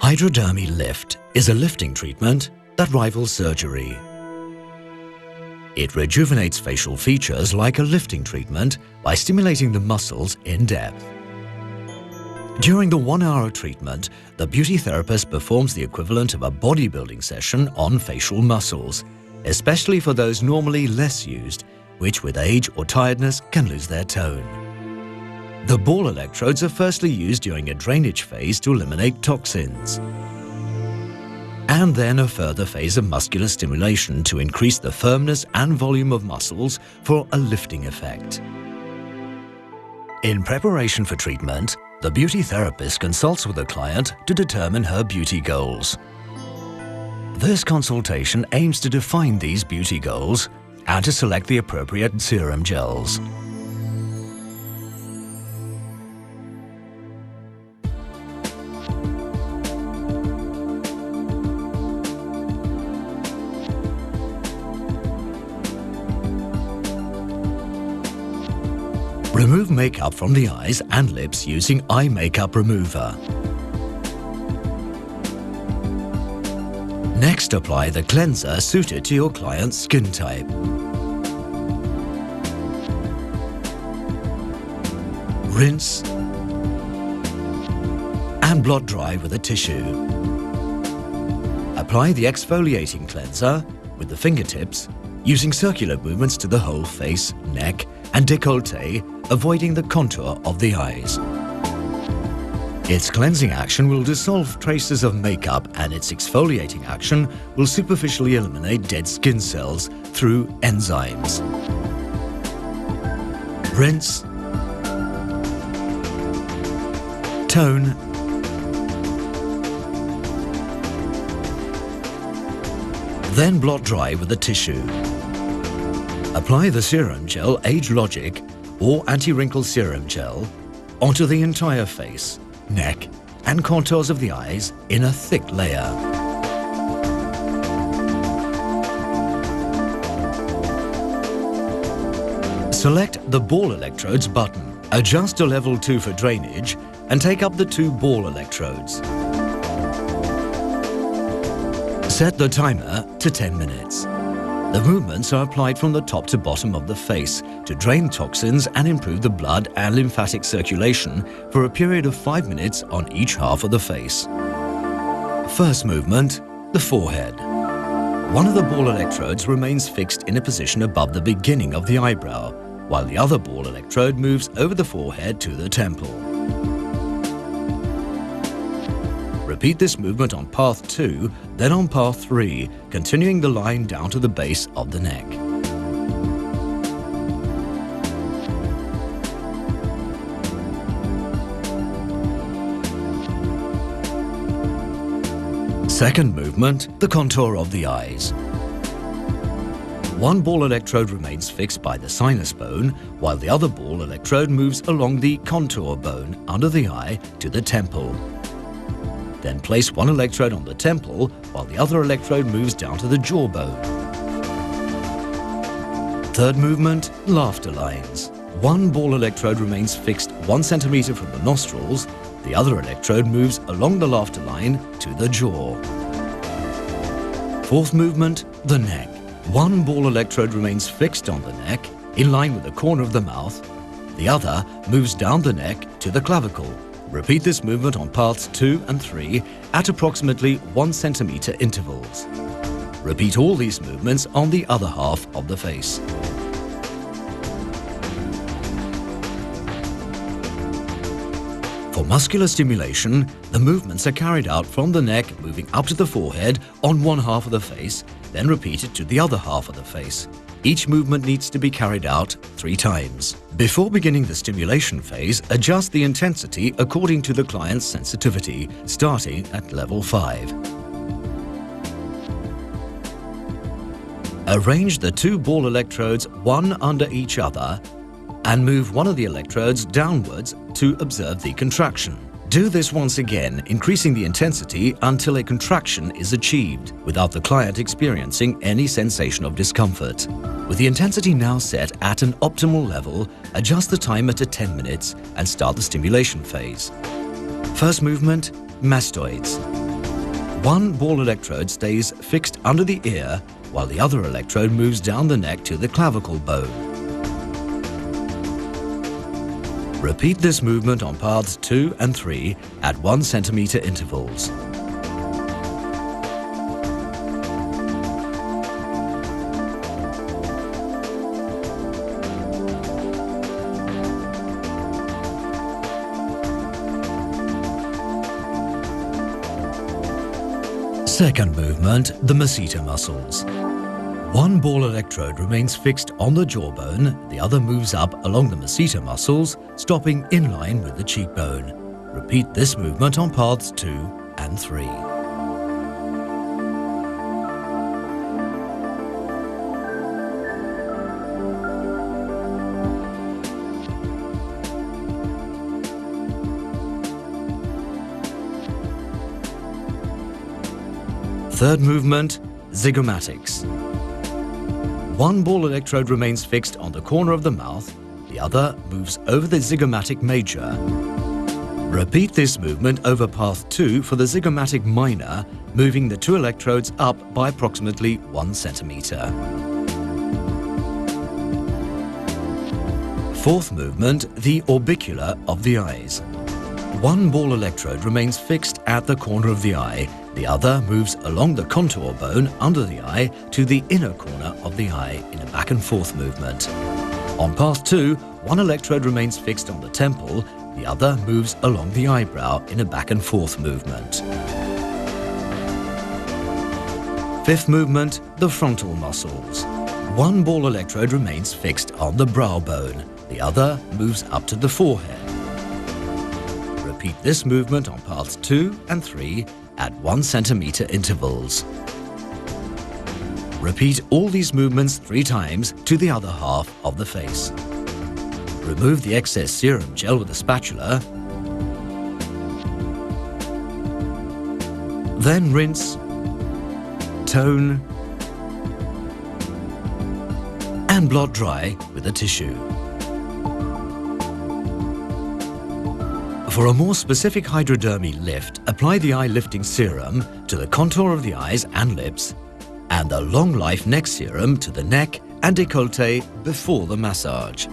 Hydradermie lift is a lifting treatment that rivals surgery. It rejuvenates facial features like a lifting treatment by stimulating the muscles in depth. During the 1 hour treatment, the beauty therapist performs the equivalent of a bodybuilding session on facial muscles, especially for those normally less used, which with age or tiredness can lose their tone. The ball electrodes are firstly used during a drainage phase to eliminate toxins, and then a further phase of muscular stimulation to increase the firmness and volume of muscles for a lifting effect. In preparation for treatment, the beauty therapist consults with the client to determine her beauty goals. This consultation aims to define these beauty goals and to select the appropriate serum gels. Remove makeup from the eyes and lips using eye makeup remover. Next, apply the cleanser suited to your client's skin type. Rinse and blot dry with a tissue. Apply the exfoliating cleanser with the fingertips, using circular movements to the whole face, neck and décolleté, avoiding the contour of the eyes. Its cleansing action will dissolve traces of makeup, and its exfoliating action will superficially eliminate dead skin cells through enzymes. Rinse, tone, then blot dry with a tissue. Apply the serum gel Age Logic or anti-wrinkle serum gel onto the entire face, neck and contours of the eyes in a thick layer. Select the ball electrodes button. Adjust to level 2 for drainage and take up the 2 ball electrodes. Set the timer to 10 minutes. The movements are applied from the top to bottom of the face to drain toxins and improve the blood and lymphatic circulation for a period of 5 minutes on each half of the face. First movement, the forehead. One of the ball electrodes remains fixed in a position above the beginning of the eyebrow, while the other ball electrode moves over the forehead to the temple. Repeat this movement on path 2, then on path 3, continuing the line down to the base of the neck. Second movement, the contour of the eyes. One ball electrode remains fixed by the sinus bone, while the other ball electrode moves along the contour bone under the eye to the temple. Then place one electrode on the temple, while the other electrode moves down to the jawbone. Third movement, laughter lines. One ball electrode remains fixed 1 centimeter from the nostrils, the other electrode moves along the laughter line to the jaw. Fourth movement, the neck. One ball electrode remains fixed on the neck, in line with the corner of the mouth. The other moves down the neck to the clavicle. Repeat this movement on paths 2 and 3 at approximately 1 centimeter intervals. Repeat all these movements on the other half of the face. For muscular stimulation, the movements are carried out from the neck, moving up to the forehead on one half of the face, then repeated to the other half of the face. Each movement needs to be carried out 3 times. Before beginning the stimulation phase, adjust the intensity according to the client's sensitivity, starting at level 5. Arrange the 2 ball electrodes one under each other and move one of the electrodes downwards to observe the contraction. Do this once again, increasing the intensity until a contraction is achieved, without the client experiencing any sensation of discomfort. With the intensity now set at an optimal level, adjust the timer to 10 minutes and start the stimulation phase. First movement, mastoids. One ball electrode stays fixed under the ear, while the other electrode moves down the neck to the clavicle bone. Repeat this movement on paths 2 and 3 at 1 centimeter intervals. Second movement, the masseter muscles. One ball electrode remains fixed on the jawbone, the other moves up along the masseter muscles, stopping in line with the cheekbone. Repeat this movement on paths 2 and 3. Third movement, zygomatics. One ball electrode remains fixed on the corner of the mouth, the other moves over the zygomatic major. Repeat this movement over path 2 for the zygomatic minor, moving the 2 electrodes up by approximately 1 centimeter. Fourth movement, the orbicular of the eyes. One ball electrode remains fixed at the corner of the eye, the other moves along the contour bone under the eye to the inner corner of the eye in a back and forth movement. On path 2, one electrode remains fixed on the temple, the other moves along the eyebrow in a back and forth movement. Fifth movement, the frontal muscles. One ball electrode remains fixed on the brow bone, the other moves up to the forehead. Repeat this movement on paths 2 and 3 at 1 centimeter intervals. Repeat all these movements 3 times to the other half of the face. Remove the excess serum gel with a spatula. Then rinse, tone, and blot dry with a tissue. For a more specific hydradermie lift, apply the eye lifting serum to the contour of the eyes and lips, and the long life neck serum to the neck and décolleté before the massage.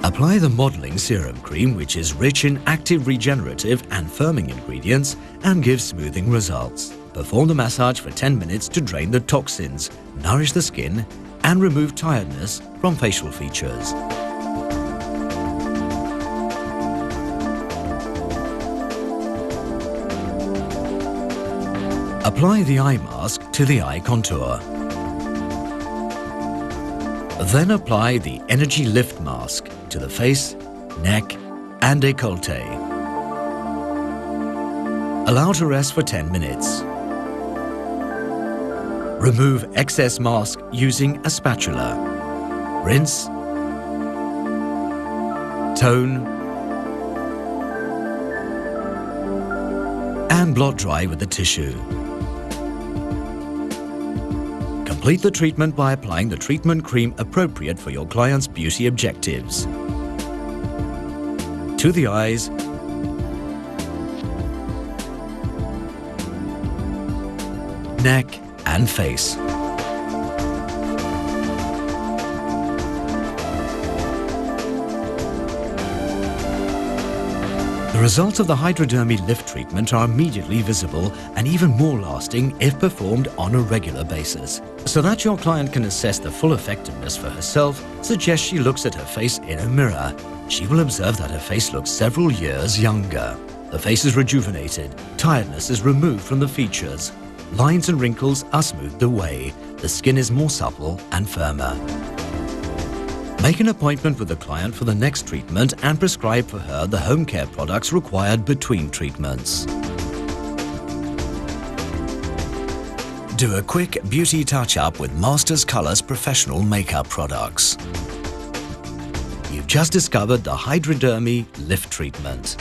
Apply the modeling serum cream, which is rich in active regenerative and firming ingredients and gives smoothing results. Perform the massage for 10 minutes to drain the toxins, nourish the skin, and remove tiredness from facial features. Apply the eye mask to the eye contour. Then apply the energy lift mask to the face, neck, and décolleté. Allow to rest for 10 minutes. Remove excess mask using a spatula. Rinse, tone, and blot dry with a tissue. Complete the treatment by applying the treatment cream appropriate for your client's beauty objectives. To the eyes, neck, and face. The results of the hydradermie lift treatment are immediately visible and even more lasting if performed on a regular basis. So that your client can assess the full effectiveness for herself, suggest she looks at her face in a mirror. She will observe that her face looks several years younger. The face is rejuvenated, tiredness is removed from the features, lines and wrinkles are smoothed away, the skin is more supple and firmer. Make an appointment with the client for the next treatment and prescribe for her the home care products required between treatments. Do a quick beauty touch-up with Masters Colour's professional makeup products. You've just discovered the Hydradermie Lift Treatment.